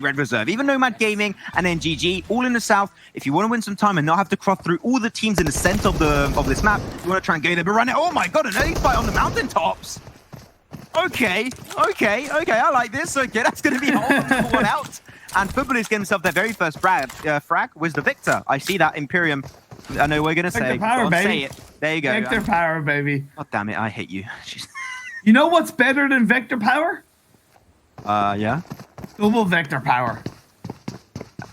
Red Reserve, even Nomad Gaming and then GG, all in the south. If you want to win some time and not have to cross through all the teams in the center of this map, you want to try and go there, but run it. Oh my god, an early fight on the mountaintops. Okay, I like this. Okay, that's going to be one out. And Football is getting himself their very first frag was the Victor. I see that, Imperium. I know we're going to say. Power, baby. Say it. There you go. Vector power, baby. God damn it, I hate you. You know what's better than Vector power? Yeah? Double Vector power.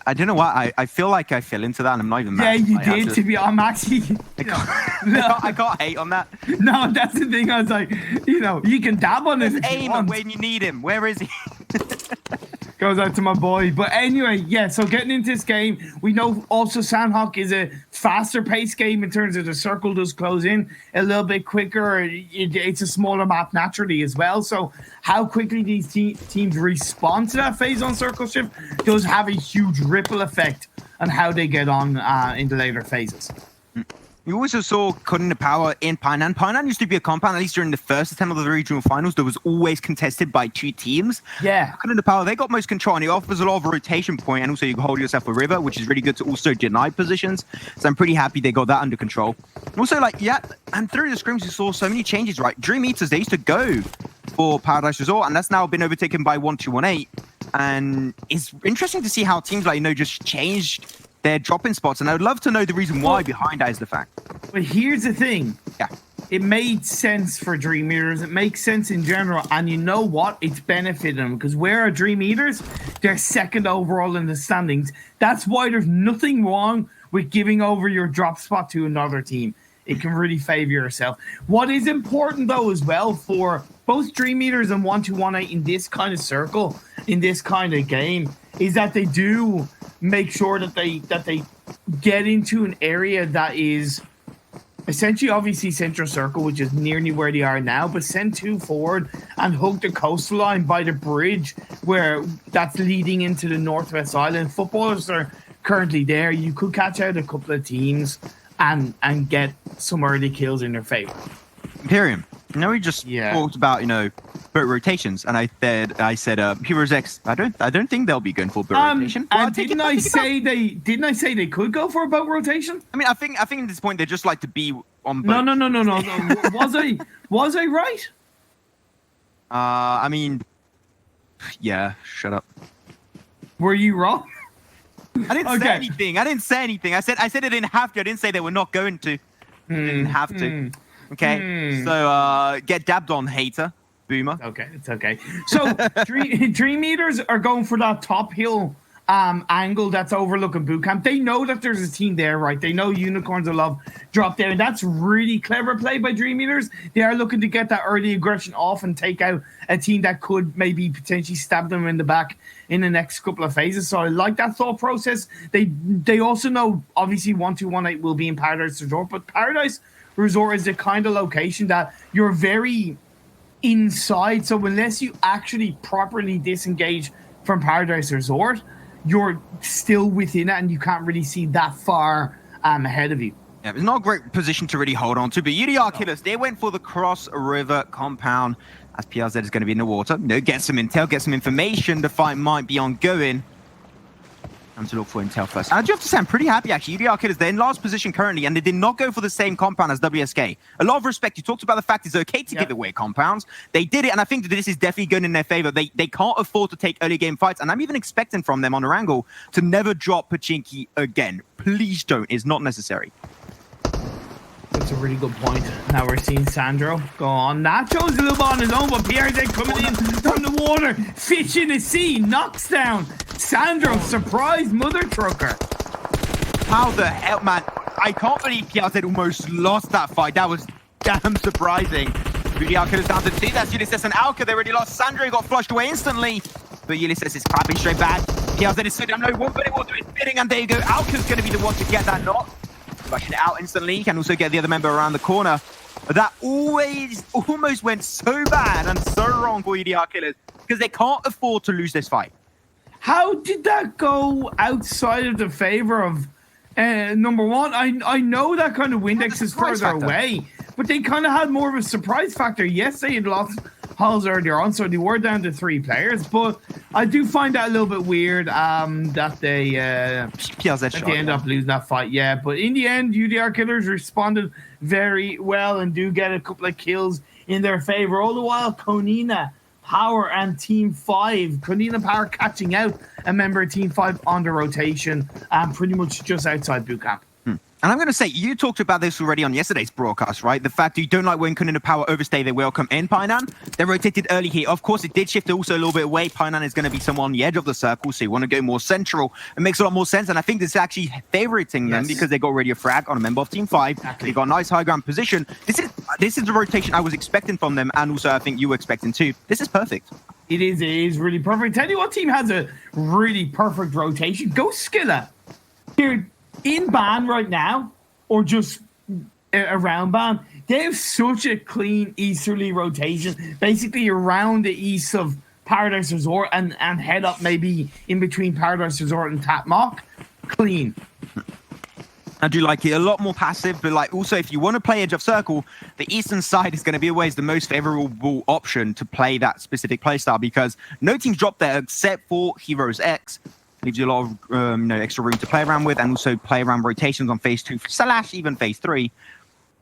I don't know why. I feel like I fell into that and I'm not even mad. Yeah, you did, to be honest. I'm actually... I can't hate on that. No, that's the thing. I was like, you know, you can dab on it. Aim when you need him. Where is he? Goes out to my boy. But anyway, yeah, so getting into this game, we know also SANHOK is a faster paced game in terms of the circle does close in a little bit quicker. It's a smaller map naturally as well. So how quickly these teams respond to that phase on circle shift does have a huge ripple effect on how they get on in the later phases. You also saw cutting the power in Painan. Painan used to be a compound, at least during the first attempt of the regional finals, that was always contested by 2 teams. Yeah. Cutting the power, they got most control, and it offers a lot of rotation point, and also you can hold yourself a river, which is really good to also deny positions. So I'm pretty happy they got that under control. Also, like, yeah, and through the scrims, you saw so many changes, right? Dream Eaters, they used to go for Paradise Resort, and that's now been overtaken by 1218. And it's interesting to see how teams like, just changed their dropping spots, and I would love to know the reason why behind that is the fact. But here's the thing. Yeah. It made sense for Dream Eaters. It makes sense in general. And you know what? It's benefited them because where are Dream Eaters? They're second overall in the standings. That's why there's nothing wrong with giving over your drop spot to another team. It can really favor yourself. What is important, though, as well, for both Dream Eaters and 1218 in this kind of circle, in this kind of game, is that they do make sure that they get into an area that is essentially obviously central circle, which is nearly where they are now, but send 2 forward and hook the coastline by the bridge where that's leading into the Northwest Island. Footballers are currently there. You could catch out a couple of teams and get some early kills in their favor. Imperium. We just talked about, boat rotations, and I said Heroes X, I don't think they'll be going for boat rotation. Well, didn't I say they could go for a boat rotation? I mean, I think at this point they just like to be on boats. No. Was I right? I mean, yeah, shut up. Were you wrong? I didn't say anything. I said they didn't have to. I didn't say they were not going to. They didn't have to. Okay. So get dabbed on, hater. Boomer. Okay, it's okay. So Dream Eaters are going for that top hill angle that's overlooking boot camp. They know that there's a team there, right? They know Unicorns will love drop there, and that's really clever play by Dream Eaters. They are looking to get that early aggression off and take out a team that could maybe potentially stab them in the back in the next couple of phases. So I like that thought process. They also know obviously 1218 will be in Paradise Resort, but Paradise Resort is the kind of location that you're very inside, so unless you actually properly disengage from Paradise Resort, you're still within it and you can't really see that far ahead of you. Yeah, it's not a great position to really hold on to, but UDR Killers, they went for the Cross River compound as PRZ is going to be in the water. Get some intel, get some information. The fight might be ongoing. Time to look for intel first. I do have to say, I'm pretty happy actually. UDR Killers, they're in last position currently, and they did not go for the same compound as WSK. A lot of respect. You talked about the fact it's okay to give away compounds. They did it, and I think that this is definitely going in their favor. They can't afford to take early game fights, and I'm even expecting from them on the angle to never drop Pachinki again. Please don't. It's not necessary. That's a really good point. Now we're seeing Sandro go on. Nacho's a little bit on his own, but PRZ coming in from the water. Fish in the sea. Knocks down Sandro. Surprise mother trucker. How the hell, man? I can't believe PRZ almost lost that fight. That was damn surprising. UDR Killers down to 2. That's Ulysses and Alka. They already lost. Sandro got flushed away instantly. But Ulysses is clapping straight back. PRZ is so damn low. One body will do its bidding, and there you go. Alka's going to be the one to get that knock. Rushing it out instantly, can also get the other member around the corner. But that almost went so bad and so wrong for UDR Killers because they can't afford to lose this fight. How did that go outside of the favor of number one? I know that kind of Windex is further away, but they kind of had more of a surprise factor. Yes, they had lost halls earlier on, so they were down to 3 players. But I do find that a little bit weird that they end up losing that fight. Yeah, but in the end, UDR Killers responded very well and do get a couple of kills in their favor. All the while, Konina Power and Team 5. Konina Power catching out a member of Team 5 on the rotation and pretty much just outside boot camp. And I'm going to say, you talked about this already on yesterday's broadcast, right? The fact that you don't like when Konina Power overstay their welcome in Painan. They rotated early here. Of course, it did shift also a little bit away. Painan is going to be somewhere on the edge of the circle, so you want to go more central. It makes a lot more sense, and I think this is actually favoriting them because they got already a frag on a member of Team 5. They got a nice high ground position. This is the rotation I was expecting from them, and also I think you were expecting too. This is perfect. It is really perfect. Tell you what team has a really perfect rotation. Go Skilla. They're in ban right now, or just around ban. They have such a clean easterly rotation, basically around the east of Paradise Resort and head up maybe in between Paradise Resort and Tatmok. Clean. I do like it. A lot more passive, but like also if you want to play Edge of Circle, the eastern side is going to be always the most favorable option to play that specific playstyle because no teams drop there except for Heroes X. Leaves you a lot of extra room to play around with and also play around rotations on phase 2 / even phase 3.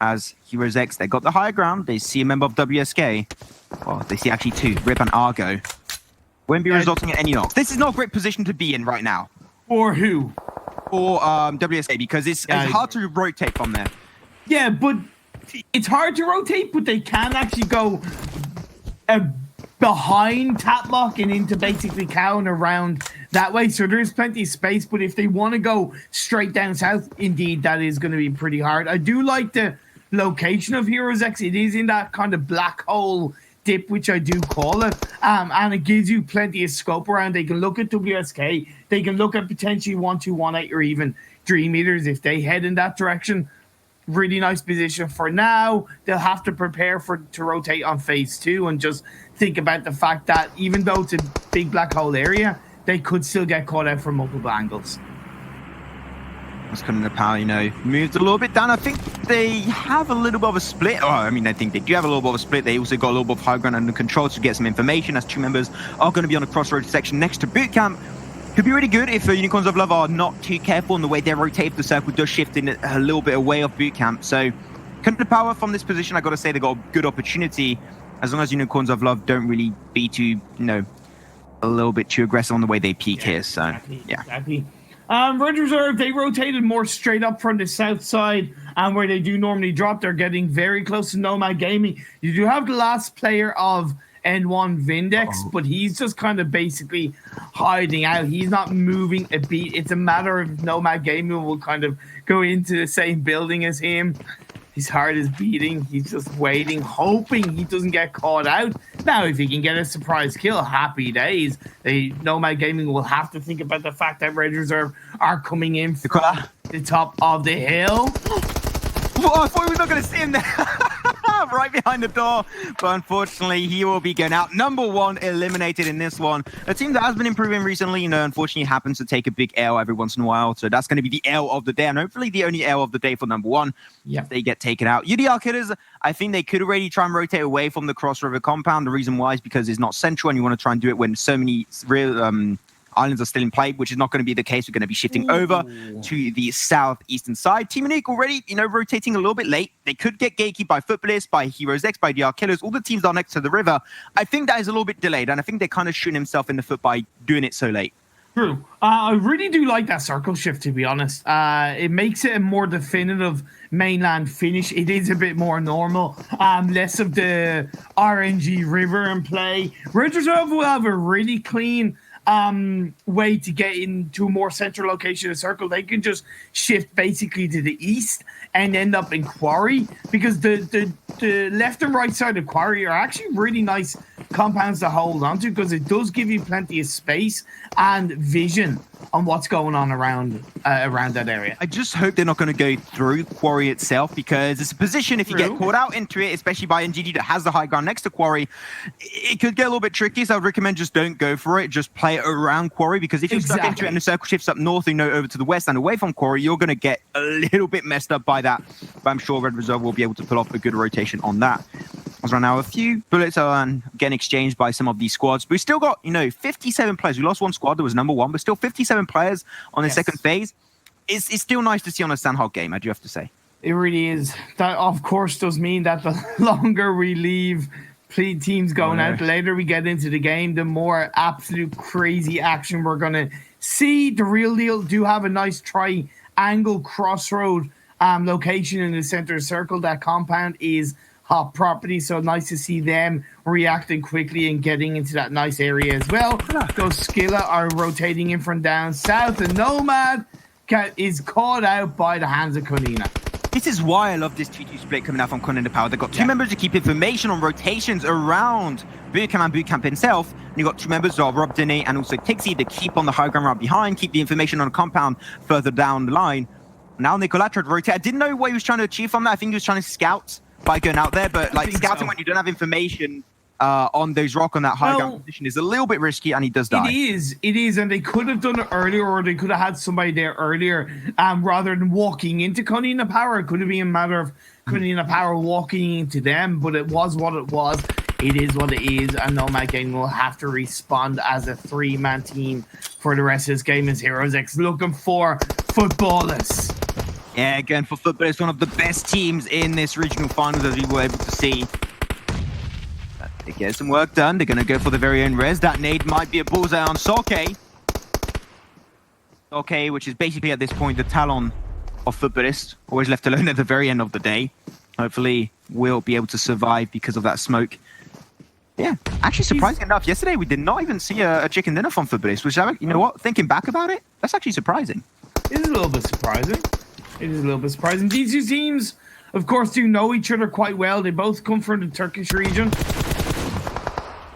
As Heroes X, they got the higher ground. They see a member of WSK. Well, they see actually 2, Rip and Argo. Won't be resulting in any knocks. This is not a great position to be in right now. Or who? Or WSK, because it's hard to rotate from there. Yeah, but it's hard to rotate, but they can actually go behind Tatlock and into basically Cow and around that way. So there's plenty of space, but if they want to go straight down south, indeed, that is going to be pretty hard. I do like the location of Heroes X. It is in that kind of black hole dip, which I do call it, and it gives you plenty of scope around. They can look at WSK, they can look at potentially 1218 or even Dream Eaters if they head in that direction. Really nice position for now. They'll have to prepare to rotate on phase 2 and just think about the fact that even though it's a big black hole area, they could still get caught out from multiple angles. That's kind of the power, moved a little bit down. I think they have a little bit of a split. Oh, I mean, I think they do have a little bit of a split. They also got a little bit of high ground under control to get some information as 2 members are going to be on the crossroads section next to boot camp. Could be really good if Unicorns of Love are not too careful in the way they rotate. If the circle does shift in a little bit away off boot camp. So, kind of power from this position, I got to say they got a good opportunity as long as Unicorns of Love don't really be too, a little bit too aggressive on the way they peak here. So, Exactly. Red Reserve, they rotated more straight up from the south side, and where they do normally drop, they're getting very close to Nomad Gaming. You do have the last player of N1 Vindex, but he's just kind of basically hiding out. He's not moving a beat. It's a matter of Nomad Gaming will kind of go into the same building as him. His heart is beating. He's just waiting, hoping he doesn't get caught out. Now, if he can get a surprise kill, happy days. Nomad Gaming will have to think about the fact that Red Reserve are coming in from the top of the hill. Oh, I thought we were not going to see him there. Right behind the door. But unfortunately, he will be going out. Number 1 eliminated in this one. A team that has been improving recently, unfortunately happens to take a big L every once in a while. So that's going to be the L of the day. And hopefully the only L of the day for number 1. Yeah. They get taken out. UDR Killers, I think they could already try and rotate away from the Cross River compound. The reason why is because it's not central and you want to try and do it when so many real islands are still in play, which is not going to be the case. We're going to be shifting over to the southeastern side. Team Unique already, rotating a little bit late. They could get gatekeeped by Footbliss, by Heroes X, by DR Killers. All the teams are next to the river. I think that is a little bit delayed, and I think they're kind of shooting himself in the foot by doing it so late. True. I really do like that circle shift, to be honest. It makes it a more definitive mainland finish. It is a bit more normal. Less of the RNG river in play. Red Reserve will have a really clean way to get into a more central location of the circle. They can just shift basically to the east and end up in Quarry, because the left and right side of Quarry are actually really nice compounds to hold onto, because it does give you plenty of space and vision on what's going on around that area. I just hope they're not going to go through Quarry itself, because it's a position, if you get caught out into it, especially by NGD that has the high ground next to Quarry, it could get a little bit tricky. So I would recommend just don't go for it. Just play it around Quarry, because if you're stuck into it and the circle shifts up north, over to the west and away from Quarry, you're going to get a little bit messed up by that. But I'm sure Red Reserve will be able to pull off a good rotation on that. Right now, a few bullets are getting exchanged by some of these squads. But we still got, 57 players. We lost one squad that was number 1, but still 57 players on the second phase. It's still nice to see on a SANHOK game, I do have to say. It really is. That, of course, does mean that the longer we leave teams going out, the later we get into the game, the more absolute crazy action we're going to see. The real deal do have a nice triangle crossroad location in the center circle. That compound is hot property, so nice to see them reacting quickly and getting into that nice area as well. Those Skilla are rotating in from down south, and Nomad is caught out by the hands of Konina. This is why I love this 2-2 split coming out from Konina Power. They've got 2 members to keep information on rotations around Bootcamp and Bootcamp himself. And you've got 2 members of Rob Denny and also Tixie to keep on the high ground right behind, keep the information on the compound further down the line. Now Nicola tried to rotate. I didn't know what he was trying to achieve from that. I think he was trying to scout by going out there, but like scouting when you don't have information on those rock on that high ground position is a little bit risky, and he does die. It is, and they could have done it earlier, or they could have had somebody there earlier, rather than walking into Konina Power. It could have been a matter of Konina Power walking into them, but it was what it was. It is what it is, and Nomad Gang will have to respond as a 3-man team for the rest of this game as Heroes X looking for Footballers. Yeah, again, for Football, it's one of the best teams in this regional finals, as we were able to see. They get some work done. They're going to go for the very own res. That nade might be a bullseye on SANHOK. SANHOK, which is basically at this point the Talon of Footballists, always left alone at the very end of the day. Hopefully, we'll be able to survive because of that smoke. Yeah, actually, surprising enough, yesterday we did not even see a chicken dinner from Footballists, which, you know what, thinking back about it, that's actually surprising. It is a little bit surprising. These 2 teams, of course, do know each other quite well. They both come from the Turkish region.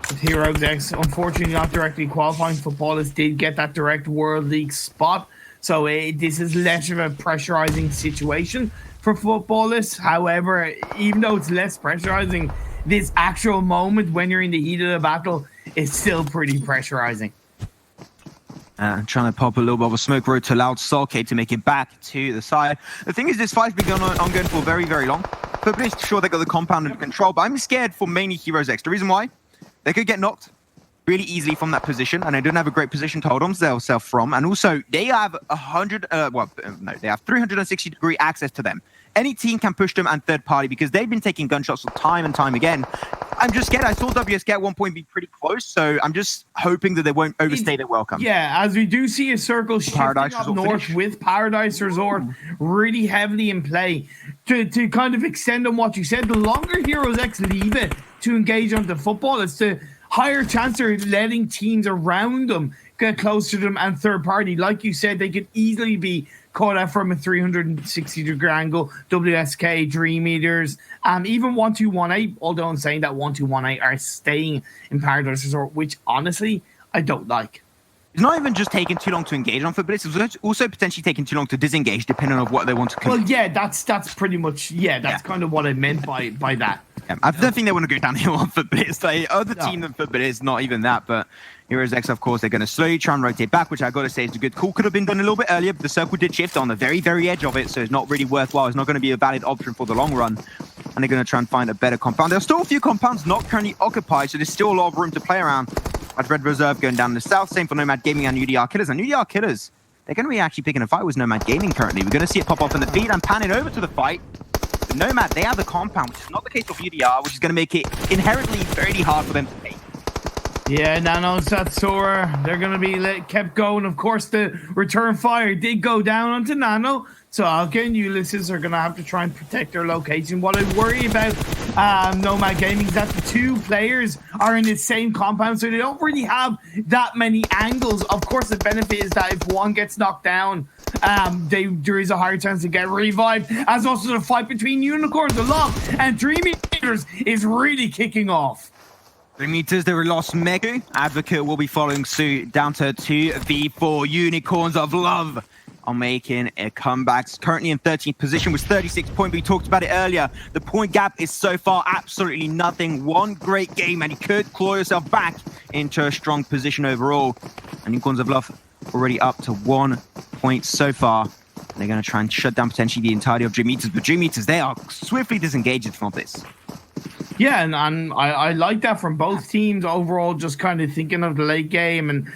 With Heroes X, unfortunately, not directly qualifying. Footballers did get that direct World League spot. So this is less of a pressurizing situation for Footballers. However, even though it's less pressurizing, this actual moment when you're in the heat of the battle is still pretty pressurizing. Trying to pop a little bit of a smoke road to allow SANHOK to make it back to the side. The thing is, this fight's been ongoing for very, very long. Footballers, sure, they got the compound under control, but I'm scared for mainly Heroes X. The reason why? They could get knocked really easily from that position, and they don't have a great position to hold on to themselves from. And also, they have 360-degree access to them. Any team can push them and third party because they've been taking gunshots time and time again. I'm just scared. I saw WSK at one point be pretty close, so I'm just hoping that they won't overstay their welcome. Yeah, as we do see a circle shifting up north with Paradise Resort really heavily in play. To kind of extend on what you said, the longer Heroes X leave it to engage on the football, it's the higher chance they're letting teams around them get close to them and third party. Like you said, they could easily be caught out from a 360-degree angle. WSK, Dream Eaters, even 1218, although I'm saying that 1218 are staying in Paradise Resort, which honestly, I don't like. It's not even just taking too long to engage on Footballers, it's also potentially taking too long to disengage, depending on what they want to commit. Well, yeah, that's pretty much, kind of what I meant by that. Yeah, I don't think they want to go downhill on Footballers. The other team than Footballers, not even that, but Heroes X, of course, they're going to slowly try and rotate back, which I got to say is a good call. Could have been done a little bit earlier, but the circle did shift on the very, very edge of it, so it's not really worthwhile. It's not going to be a valid option for the long run, and they're going to try and find a better compound. There's still a few compounds not currently occupied, so there's still a lot of room to play around. At Red Reserve going down the south, same for Nomad Gaming and UDR Killers. And UDR Killers, they're going to be actually picking a fight with Nomad Gaming currently. We're going to see it pop off in the feed and panning over to the fight. But Nomad, they have the compound, which is not the case of UDR, which is going to make it inherently very hard for them to take. Yeah, Nano and Satsura, they're going to be kept going. Of course, the return fire did go down onto Nano. So Alka and Ulysses are going to have to try and protect their location. What I worry about Nomad Gaming is that the 2 players are in the same compound, so they don't really have that many angles. Of course, the benefit is that if one gets knocked down, there is a higher chance to get revived. As also the fight between Unicorns, Aloft, and Dream Eaters is really kicking off. 3 meters, they were lost Megu. Advocate will be following suit down to 2v4. Unicorns of Love are making a comeback. Currently in 13th position with 36 points. We talked about it earlier. The point gap is so far absolutely nothing. One great game and you could claw yourself back into a strong position overall. And Unicorns of Love already up to 1 point so far. They're going to try and shut down potentially the entirety of Dream Eaters. But Dream Eaters, they are swiftly disengaged from this. Yeah, and I like that from both teams overall, just kind of thinking of the late game. And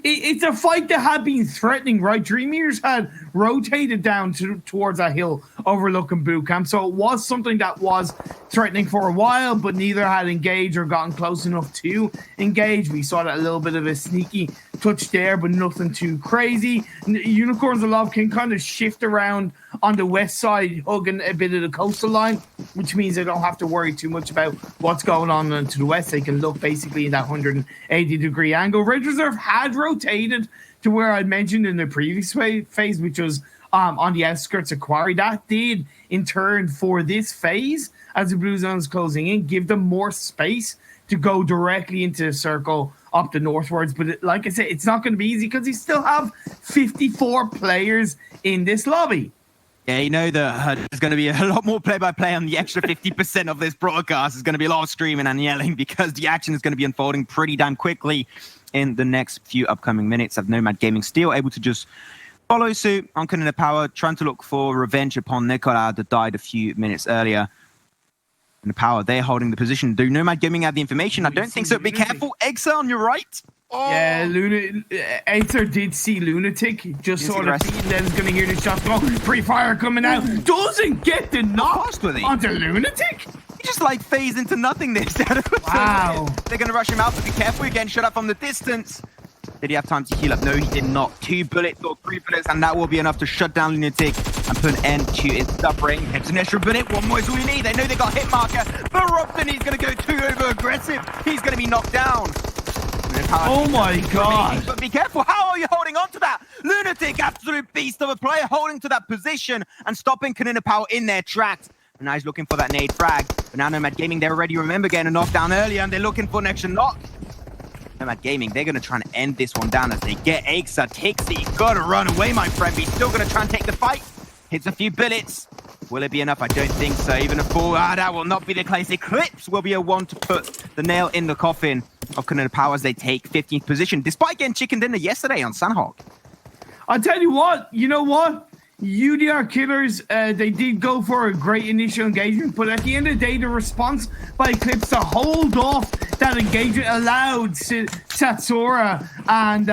it's a fight that had been threatening, right? Dream Eaters had rotated down towards that hill overlooking boot camp. So it was something that was threatening for a while, but neither had engaged or gotten close enough to engage. We saw that a little bit of a sneaky touch there, but nothing too crazy. Unicorns of Love can kind of shift around on the west side, hugging a bit of the coastal line, which means they don't have to worry too much about what's going on to the west. They can look basically in that 180-degree angle. Red Reserve had rotated to where I mentioned in the previous phase, which was on the outskirts of Quarry. That did, in turn, for this phase, as the blue zone is closing in, give them more space to go directly into the circle up the northwards. But like I said, it's not going to be easy because you still have 54 players in this lobby. Yeah, you know there's going to be a lot more play-by-play on the extra 50% of this broadcast. There's going to be a lot of screaming and yelling because the action is going to be unfolding pretty damn quickly in the next few upcoming minutes. Of Nomad Gaming still able to just follow suit on Canada Power, trying to look for revenge upon Nicola that died a few minutes earlier. And the Power, they're holding the position. Do Nomad Gaming have the information? I don't think so. Be careful. Exa on your right. Oh. Yeah, Aether did see Lunatic, just sort of feeding that is going to hear the shots go. Pre-fire coming out. Doesn't get the knock onto Lunatic. He just like phased into nothingness. Wow. They're going to rush him out, but be careful. Again, shut up from the distance. Did he have time to heal up? No, he did not. 2 bullets or 3 bullets, and that will be enough to shut down Lunatic and put an end to his suffering. It's an extra bullet. One more is all you need. They know they got hit marker. But Robson, he's going to go too over aggressive. He's going to be knocked down. Oh my god. But be careful. How are you holding on to that? Lunatic, absolute beast of a player, holding to that position and stopping Canina Power in their tracks. And now he's looking for that nade frag. But now Nomad Gaming, they already remember getting a knockdown earlier, and they're looking for an extra knock. Nomad Gaming, they're going to try and end this one down as they get Axa. Tixie, got to run away, my friend. He's still going to try and take the fight. Hits a few bullets. Will it be enough? I don't think so. Even a 4, that will not be the case. Eclipse will be a 1 to put the nail in the coffin of Canada Power as they take 15th position, despite getting chicken dinner yesterday on SANHOK. I'll tell you what, UDR Killers, they did go for a great initial engagement, but at the end of the day, the response by Eclipse to hold off that engagement allowed Satsura and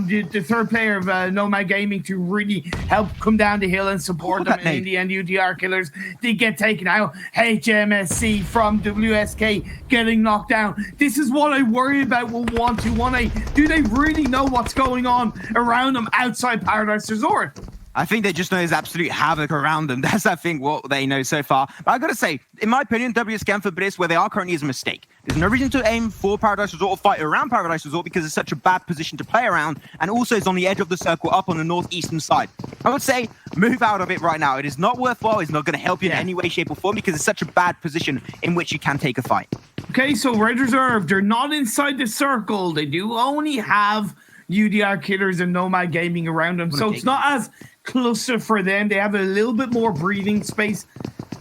the third player of Nomad Gaming to really help come down the hill and support them. And in the end, UDR Killers did get taken out. HMSC from WSK getting knocked down. This is what I worry about with 1-2-1-8. Do they really know what's going on around them outside Paradise Resort? I think they just know there's absolute havoc around them. That's, I think, what they know so far. But I got to say, in my opinion, WSK for Bliss, where they are currently, is a mistake. There's no reason to aim for Paradise Resort or fight around Paradise Resort because it's such a bad position to play around, and also it's on the edge of the circle up on the northeastern side. I would say move out of it right now. It is not worthwhile. It's not going to help you in any way, shape, or form because it's such a bad position in which you can take a fight. Okay, so Red Reserve, they're not inside the circle. They do only have UDR Killers and Nomad Gaming around them, so it's not as cluster for them. They have a little bit more breathing space.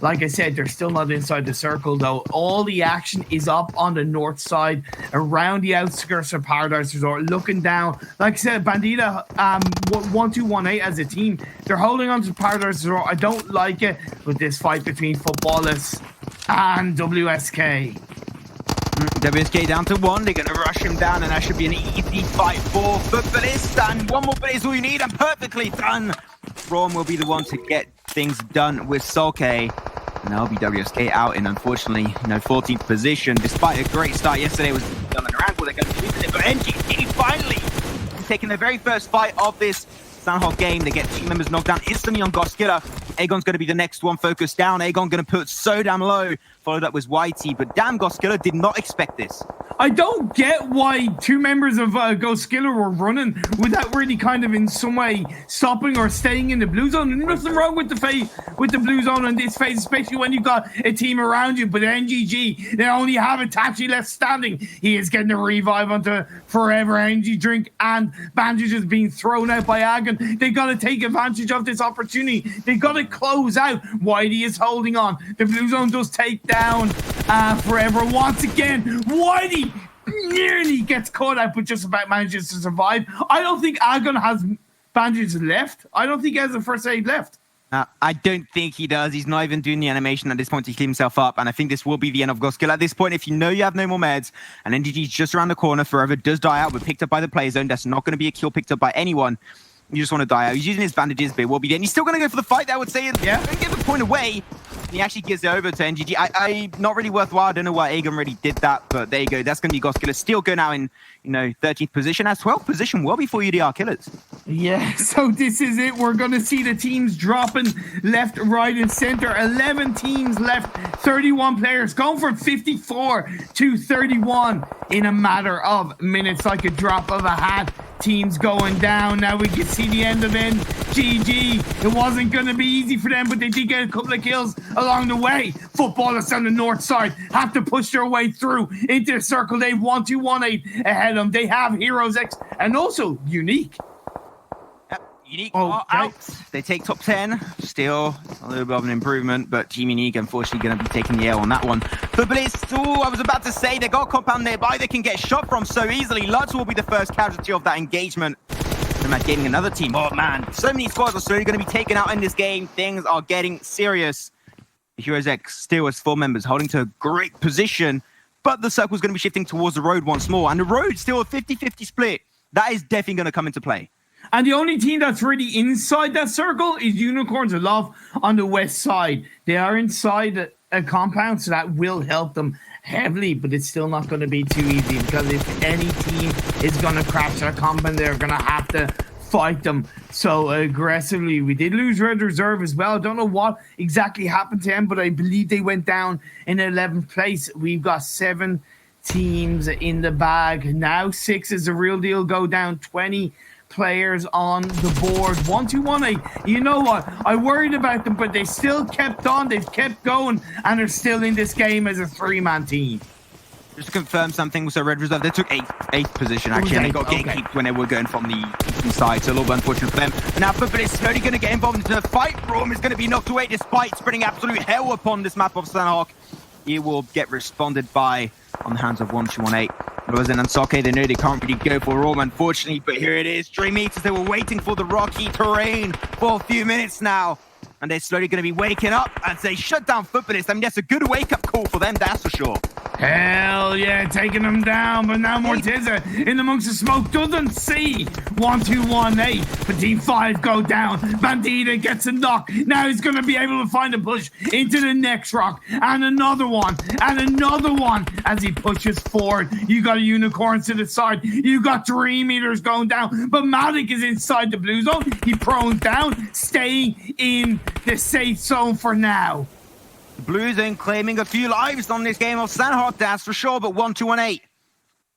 Like I said, they're still not inside the circle, though. All the action is up on the north side, around the outskirts of Paradise Resort, looking down. Like I said, Bandita, 1-2-1-8 as a team, they're holding on to Paradise Resort. I don't like it with this fight between Footballers and WSK. WSK down to 1. They're going to rush him down, and that should be an easy fight for Footballist. And 1 more bullet is all you need, and perfectly done. Braun will be the one to get things done with Solke. And that'll be WSK out in, unfortunately, 14th position. Despite a great start yesterday, was on the ankle. They're going to lose it, but NGT finally taking the very first fight of this SANHOK game. They get 2 members knocked down instantly on Goskiller. Aegon's going to be the next one focused down. Aegon going to put so damn low. Followed up with Whitey, but damn, Goskiller did not expect this. I don't get why 2 members of Goskiller were running without really kind of in some way stopping or staying in the blue zone. There's nothing wrong with the blue zone in this phase, especially when you've got a team around you. But NGG, they only have Itachi left standing. He is getting a revive onto Forever Energy Drink, and Bandage is being thrown out by Agon. They got to take advantage of this opportunity. They got to close out. Whitey is holding on. The blue zone does take down Forever once again. Whitey nearly gets caught out, but just about manages to survive. I don't think Agon has bandages left. I don't think he has a first aid left. I don't think he does. He's not even doing the animation at this point to heal himself up. And I think this will be the end of Goskill at this point. If you know you have no more meds and NGG's just around the corner, Forever does die out, but picked up by the play zone. That's not going to be a kill picked up by anyone. You just want to die out. He's using his bandages, but it will be there. And he's still going to go for the fight, I would say. Yeah. Don't give a point away. And he actually gives it over to NGG. Not really worthwhile. I don't know why Aegon really did that, but there you go. That's going to be Goskiller. Still going out in, 13th position. As 12th position will be for UDR Killers. Yeah, so this is it. We're going to see the teams dropping left, right, and center. 11 teams left, 31 players, going from 54 to 31 in a matter of minutes, like a drop of a hat. Teams going down. Now we can see the end of it. GG. It wasn't going to be easy for them, but they did get a couple of kills along the way. Footballers on the north side have to push their way through into the circle. They 1-2-1-8 ahead of them. They have Heroes X and also Unique. Unique are out. They take top 10. Still a little bit of an improvement, but Team Unique unfortunately going to be taking the L on that one. But Blitz, I was about to say, they got a compound nearby they can get shot from so easily. Lutz will be the first casualty of that engagement. And they're getting another team. Oh man, so many squads are slowly going to be taken out in this game. Things are getting serious. Heroes X still has 4 members holding to a great position, but the circle's going to be shifting towards the road once more. And the road still a 50-50 split. That is definitely going to come into play. And the only team that's really inside that circle is Unicorns of Love on the west side. They are inside a compound, so that will help them heavily, but it's still not going to be too easy because if any team is going to crash that compound, they're going to have to fight them so aggressively. We did lose Red Reserve as well. I don't know what exactly happened to them, but I believe they went down in 11th place. We've got 7 teams in the bag. Now 6 is the real deal. Go down 20 players on the board. 1-2-1-8. You know what? I worried about them, but they still kept on. They've kept going, and they're still in this game as a 3-man team. Just to confirm something, so Red Reserve, they took 8th position, actually, and they got gatekeeped when they were going from the eastern side, so a little bit unfortunate for them. But now Football is slowly going to get involved into the fight. Rom is going to be knocked away despite spreading absolute hell upon this map of SANHOK. He will get responded by on the hands of 1-2-1-8. Rose and Soke, they know they can't really go for Rom, unfortunately, but here it is. Dream Eaters, they were waiting for the rocky terrain for a few minutes now. And they're slowly going to be waking up as they shut down Footballists. I mean, that's a good wake-up call for them, that's for sure. Hell yeah, taking them down, but now Mortiza in amongst the smoke doesn't see 1-2-1-8, but Team 5 go down. Bandita gets a knock. Now he's going to be able to find a push into the next rock, and another one as he pushes forward. You got a Unicorn to the side. You got Dream Eaters going down, but Matic is inside the blue zone. He prones down, staying in the safe zone for now. Blues in claiming a few lives on this game of SANHOK, that's for sure, but 1-2-1-8.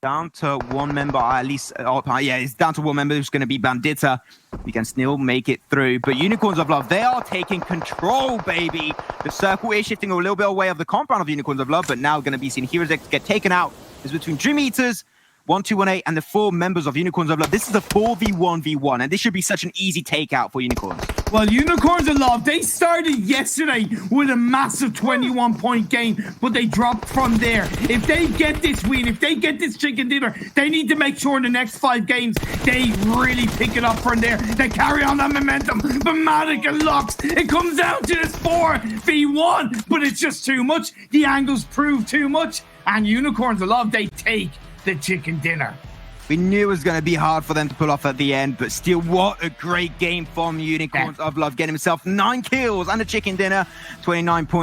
Down to 1 member, at least, it's down to 1 member who's going to be Bandita. We can still make it through, but Unicorns of Love, they are taking control, baby. The circle is shifting a little bit away of the compound of Unicorns of Love, but now going to be seeing Heroes X get taken out. It's between Dream Eaters, 1-2-1-8, and the 4 members of Unicorns of Love. This is a 4v1v1, and this should be such an easy takeout for Unicorns. Well, Unicorns of Love, they started yesterday with a massive 21-point game, but they dropped from there. If they get this win, if they get this chicken dinner, they need to make sure in the next 5 games they really pick it up from there. They carry on that momentum. But Matic and Lux, it comes down to this 4v1, but it's just too much. The angles prove too much, and Unicorns of Love, they take the chicken dinner. We knew it was going to be hard for them to pull off at the end, but still, what a great game from Unicorns of Love. Getting himself 9 kills and a chicken dinner, 29 points.